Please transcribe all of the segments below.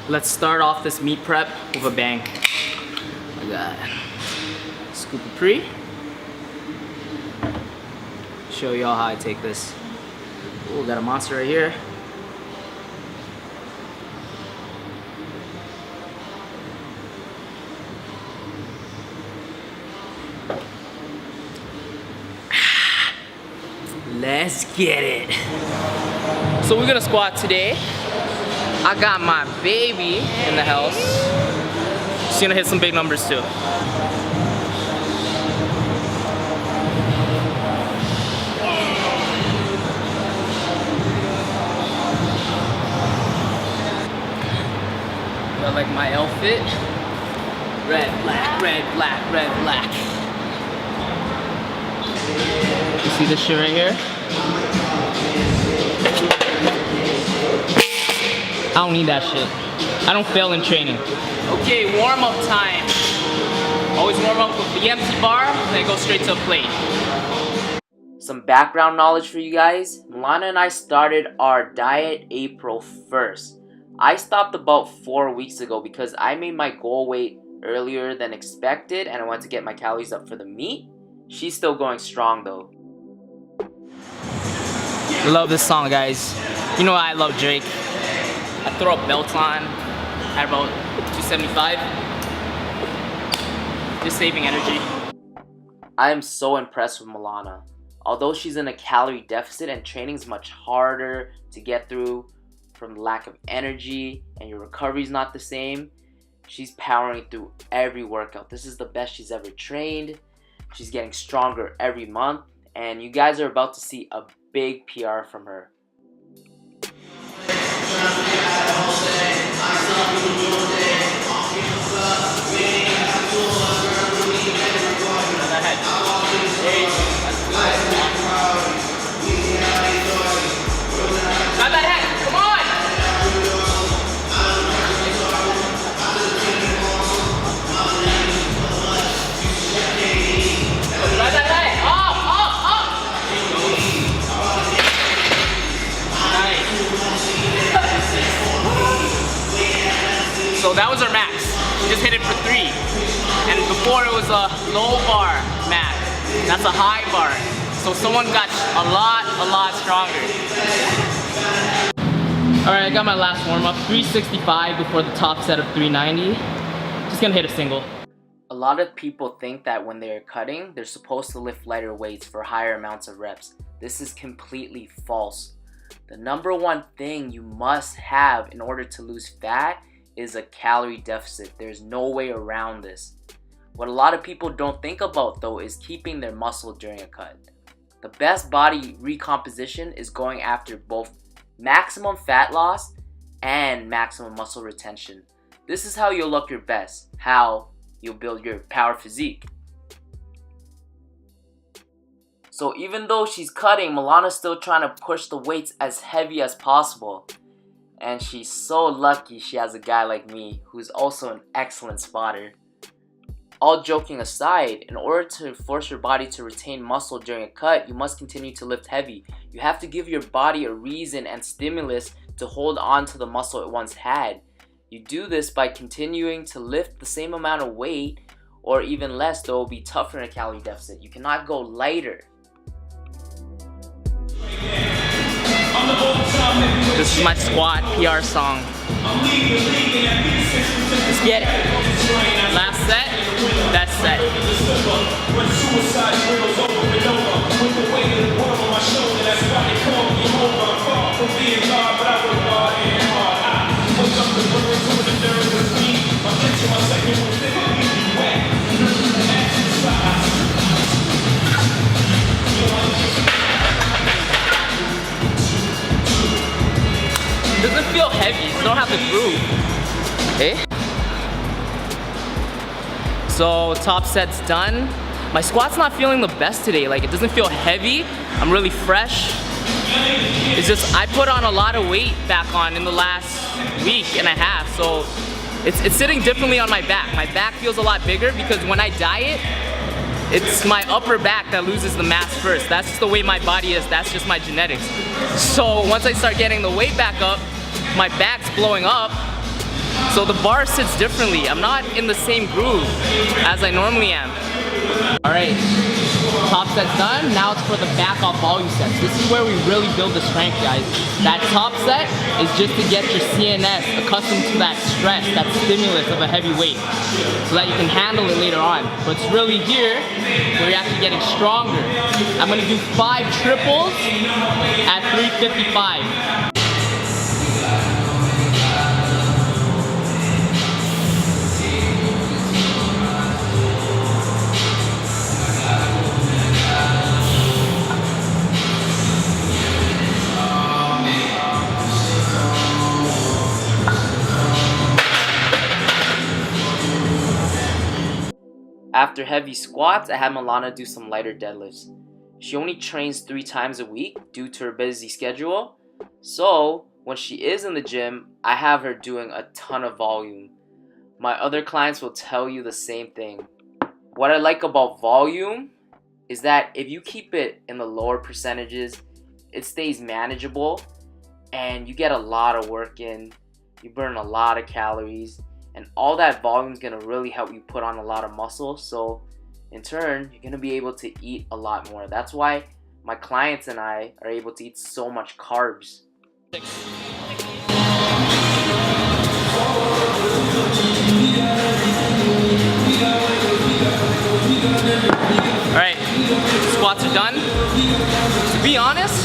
Let's start off this meat prep with a bang. I got scoop of pre. Show y'all how I take this. Ooh, got a monster right here. Let's get it. So we're gonna squat today. I got my baby in the house. She's gonna hit some big numbers too. Got like my outfit. Red, black, red, black, red, black. You see this shit right here? I don't need that shit. I don't fail in training. Okay, warm-up time. Always warm up with the empty bar, then go straight to a plate. Some background knowledge for you guys. Milana and I started our diet April 1st. I stopped about 4 weeks ago because I made my goal weight earlier than expected and I wanted to get my calories up for the meet. She's still going strong though. Love this song, guys. You know I love Drake. I throw up belts on at about 275. Just saving energy. I am so impressed with Milana. Although she's in a calorie deficit and training is much harder to get through from lack of energy and your recovery is not the same, she's powering through every workout. This is the best she's ever trained. She's getting stronger every month and you guys are about to see a big PR from her. So that was our max. We just hit it for 3. And before it was a low bar max. That's a high bar. So someone got a lot stronger. Alright, I got my last warm up. 365 before the top set of 390. Just gonna hit a single. A lot of people think that when they're cutting, they're supposed to lift lighter weights for higher amounts of reps. This is completely false. The number one thing you must have in order to lose fat is a calorie deficit. There's no way around this. What a lot of people don't think about though is keeping their muscle during a cut. The best body recomposition is going after both maximum fat loss and maximum muscle retention. This is how you'll look your best, how you'll build your power physique. So even though she's cutting, Milana's still trying to push the weights as heavy as possible. And she's so lucky she has a guy like me who's also an excellent spotter. All joking aside, in order to force your body to retain muscle during a cut, you must continue to lift heavy. You have to give your body a reason and stimulus to hold on to the muscle it once had. You do this by continuing to lift the same amount of weight or even less, though it will be tougher in a calorie deficit. You cannot go lighter. This is my squat PR song. Let's get it. Last set, that's set. It doesn't feel heavy, you don't have to groove. Okay? So top set's done. My squat's not feeling the best today. Like it doesn't feel heavy. I'm really fresh. It's just I put on a lot of weight back on in the last week and a half. So it's sitting differently on my back. My back feels a lot bigger because when I diet, it's my upper back that loses the mass first. That's just the way my body is. That's just my genetics. So once I start getting the weight back up, my back's blowing up So the bar sits differently. I'm not in the same groove as I normally am. All right, top set's done. Now it's for the back off volume sets. This is where we really build the strength, guys. That top set is just to get your CNS accustomed to that stress, that stimulus of a heavy weight, so that you can handle it later on. But it's really here where you're actually getting stronger. I'm gonna do 5 triples at 355. After heavy squats, I had Milana do some lighter deadlifts. She only trains 3 times a week due to her busy schedule. So when she is in the gym, I have her doing a ton of volume. My other clients will tell you the same thing. What I like about volume is that if you keep it in the lower percentages, it stays manageable and you get a lot of work in. You burn a lot of calories. And all that volume is going to really help you put on a lot of muscle. So in turn, you're going to be able to eat a lot more. That's why my clients and I are able to eat so much carbs. Alright, squats are done. To be honest,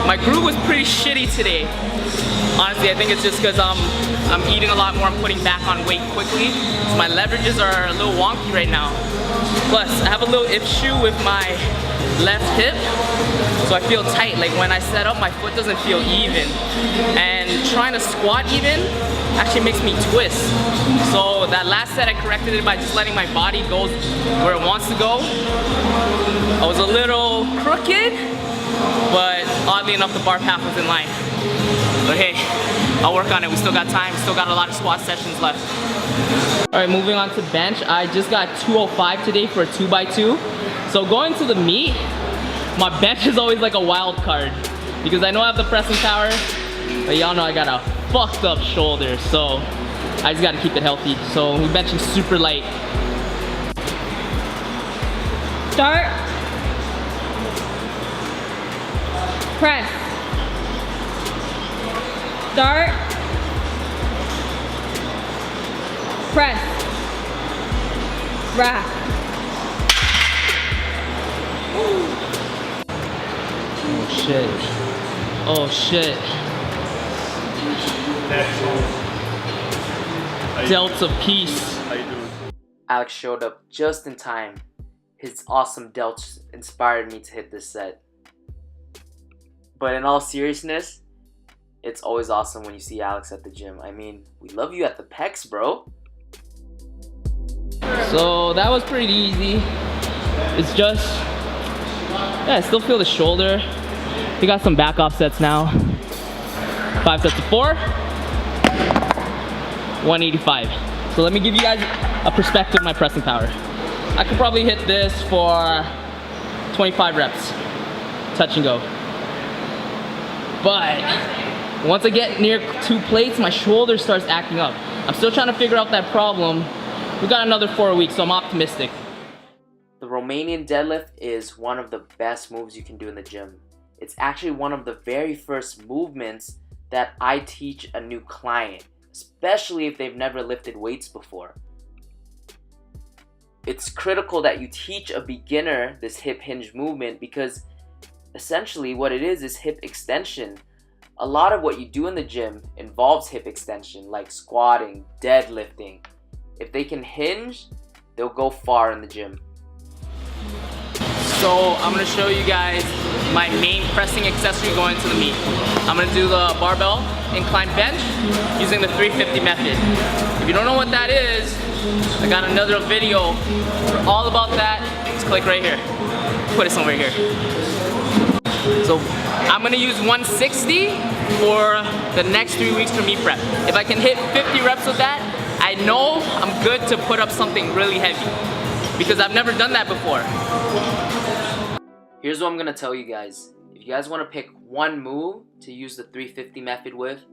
my groove was pretty shitty today. Honestly, I think it's just because I'm eating a lot more, I'm putting back on weight quickly. So my leverages are a little wonky right now. Plus, I have a little issue with my left hip. So I feel tight, like when I set up, my foot doesn't feel even. And trying to squat even actually makes me twist. So that last set I corrected it by just letting my body go where it wants to go. I was a little crooked, but oddly enough the bar path was in line. But hey, I'll work on it. We still got time, still got a lot of squat sessions left. Alright, moving on to bench. I just got 205 today for a 2x2. So going to the meet, my bench is always like a wild card because I know I have the pressing power, but y'all know I got a fucked up shoulder, so I just gotta keep it healthy. So we're benching super light. Start. Press. Start. Press. Rack. Oh shit. Oh shit. Delta piece. How you doing? Alex showed up just in time. His awesome delts inspired me to hit this set. But in all seriousness, it's always awesome when you see Alex at the gym. I mean, we love you at the pecs, bro. So that was pretty easy. It's just, yeah, I still feel the shoulder. We got some back off sets now. 5 sets of 4. 185. So let me give you guys a perspective of my pressing power. I could probably hit this for 25 reps, touch and go. But once I get near 2 plates, my shoulder starts acting up. I'm still trying to figure out that problem. We got another 4 weeks, so I'm optimistic. The Romanian deadlift is one of the best moves you can do in the gym. It's actually one of the very first movements that I teach a new client, especially if they've never lifted weights before. It's critical that you teach a beginner this hip hinge movement because essentially what it is hip extension. A lot of what you do in the gym involves hip extension, like squatting, deadlifting. If they can hinge, they'll go far in the gym. So I'm gonna show you guys my main pressing accessory going to the meet. I'm gonna do the barbell incline bench using the 350 method. If you don't know what that is, I got another video all about that. Just click right here. Put it somewhere here. So I'm gonna use 160 for the next 3 weeks for meet prep. If I can hit 50 reps with that, I know I'm good to put up something really heavy because I've never done that before. Here's what I'm gonna tell you guys. If you guys wanna pick one move to use the 350 method with,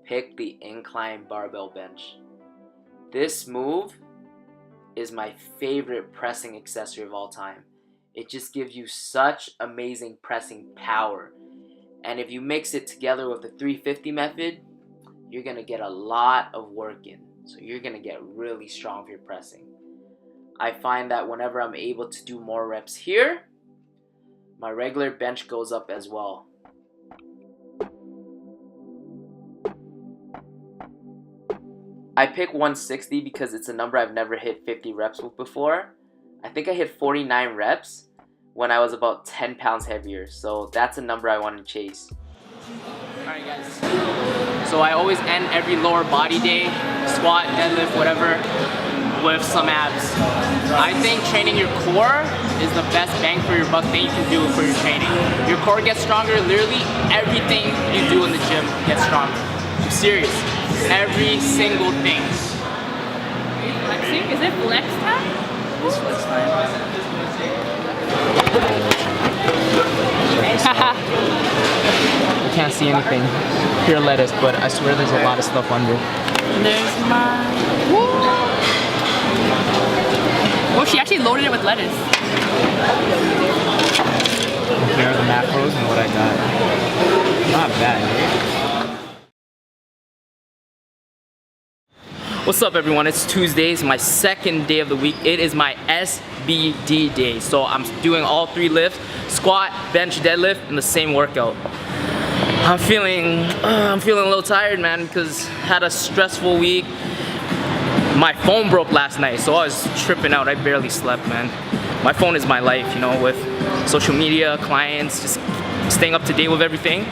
pick the incline barbell bench. This move is my favorite pressing accessory of all time. It just gives you such amazing pressing power. And if you mix it together with the 350 method, you're gonna get a lot of work in. So you're gonna get really strong with your pressing. I find that whenever I'm able to do more reps here, my regular bench goes up as well. I pick 160 because it's a number I've never hit 50 reps with before. I think I hit 49 reps when I was about 10 pounds heavier, so that's a number I want to chase. Alright guys, so I always end every lower body day, squat, deadlift, whatever, with some abs. I think training your core is the best bang for your buck thing you can do for your training. Your core gets stronger, literally everything you do in the gym gets stronger. I'm serious, every single thing. Flexing? Is it flex time? It's flex time. You can't see anything. Pure lettuce, but I swear there's a lot of stuff under. There's my... Oh, she actually loaded it with lettuce. Compare the macros and what I got. Not bad, right? What's up everyone, it's Tuesday, it's my second day of the week. It is my SBD day. So I'm doing all 3 lifts, squat, bench, deadlift in the same workout. I'm feeling a little tired, man, because I had a stressful week. My phone broke last night, so I was tripping out. I barely slept, man. My phone is my life, you know, with social media, clients, just staying up to date with everything.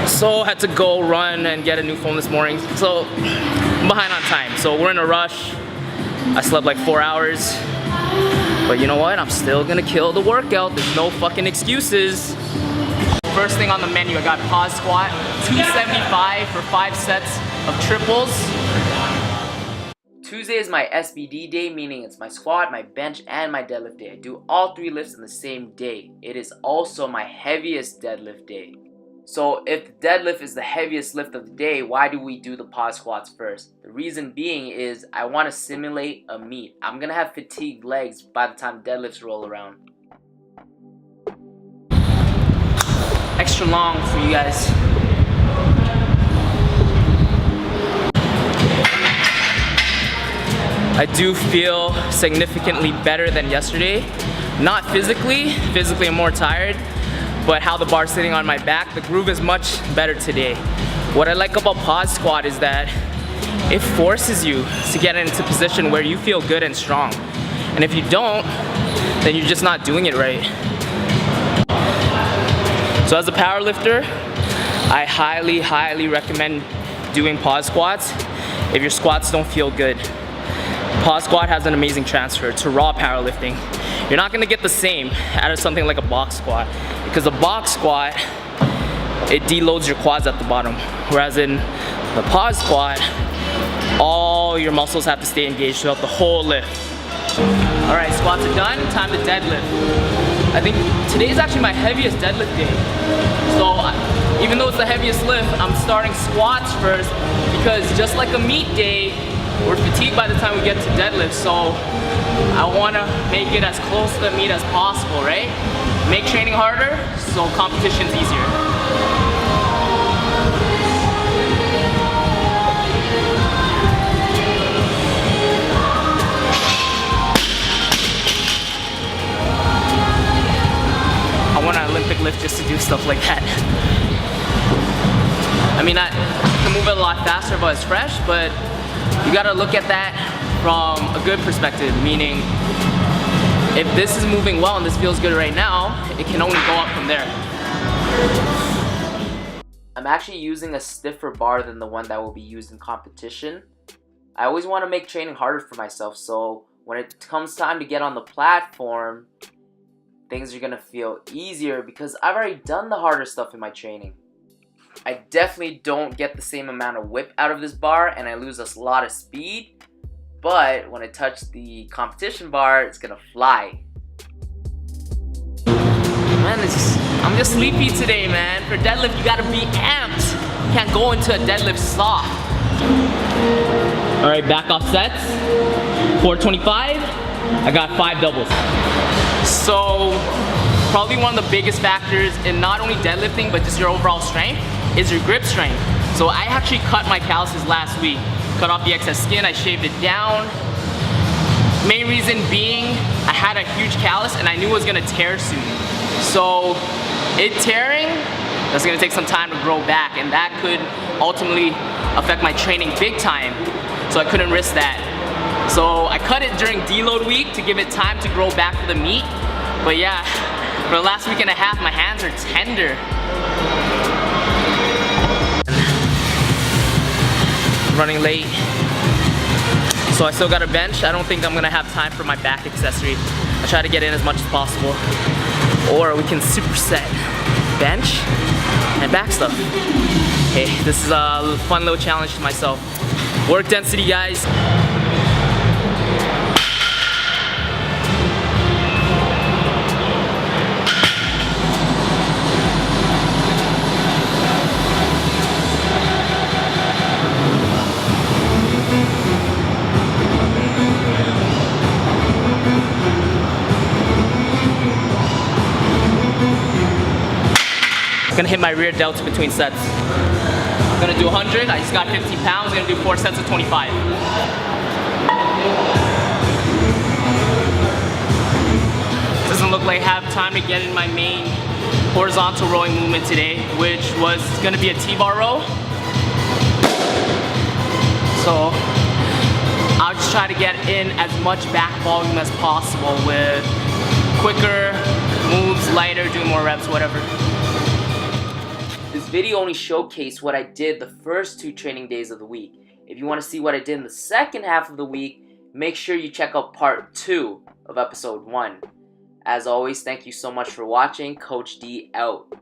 So I had to go run and get a new phone this morning. So I'm behind on time. So we're in a rush. I slept like 4 hours. But you know what? I'm still gonna kill the workout. There's no fucking excuses. First thing on the menu, I got pause squat, 275 for 5 sets of triples. Tuesday is my SBD day, meaning it's my squat, my bench, and my deadlift day. I do all 3 lifts in the same day. It is also my heaviest deadlift day. So if the deadlift is the heaviest lift of the day, why do we do the pause squats first? The reason being is I want to simulate a meet. I'm going to have fatigued legs by the time deadlifts roll around. Extra long for you guys. I do feel significantly better than yesterday. Not physically I'm more tired, but how the bar's sitting on my back, the groove is much better today. What I like about pause squat is that it forces you to get into a position where you feel good and strong. And if you don't, then you're just not doing it right. So as a power lifter, I highly recommend doing pause squats if your squats don't feel good. Pause squat has an amazing transfer to raw powerlifting. You're not gonna get the same out of something like a box squat, because a box squat, it deloads your quads at the bottom. Whereas in the pause squat, all your muscles have to stay engaged throughout the whole lift. All right, squats are done, time to deadlift. I think today is actually my heaviest deadlift day. So even though it's the heaviest lift, I'm starting squats first because just like a meet day, we're fatigued by the time we get to deadlift. So I want to make it as close to the meet as possible, right? Make training harder so competition's easier. I want an Olympic lift just to do stuff like that. I mean, I can move it a lot faster if I was fresh, but you gotta look at that from a good perspective, meaning if this is moving well and this feels good right now, it can only go up from there. I'm actually using a stiffer bar than the one that will be used in competition. I always want to make training harder for myself, so when it comes time to get on the platform, things are gonna feel easier because I've already done the harder stuff in my training. I definitely don't get the same amount of whip out of this bar and I lose a lot of speed, but when I touch the competition bar, it's gonna fly. Man, I'm just sleepy today, man. For deadlift, you gotta be amped. Can't go into a deadlift soft. All right, back off sets. 425. I got 5 doubles. So probably one of the biggest factors in not only deadlifting but just your overall strength is your grip strength. So I actually cut my calluses last week. Cut off the excess skin, I shaved it down. Main reason being I had a huge callus and I knew it was gonna tear soon. So it tearing, that's gonna take some time to grow back, and that could ultimately affect my training big time. So I couldn't risk that. So I cut it during deload week to give it time to grow back for the meet. But yeah, for the last week and a half, my hands are tender. Running late. So I still got a bench. I don't think I'm gonna have time for my back accessory. I try to get in as much as possible. Or we can superset bench and back stuff. Hey, this is a fun little challenge to myself. Work density, guys. I'm gonna hit my rear delts between sets. I'm gonna do 100, I just got 50 pounds, I'm gonna do 4 sets of 25. Doesn't look like I have time to get in my main horizontal rowing movement today, which was gonna be a T-bar row. So I'll just try to get in as much back volume as possible with quicker moves, lighter, do more reps, whatever. This video only showcased what I did the first 2 training days of the week. If you want to see what I did in the second half of the week, make sure you check out part 2 of episode 1. As always, thank you so much for watching. Coach D out.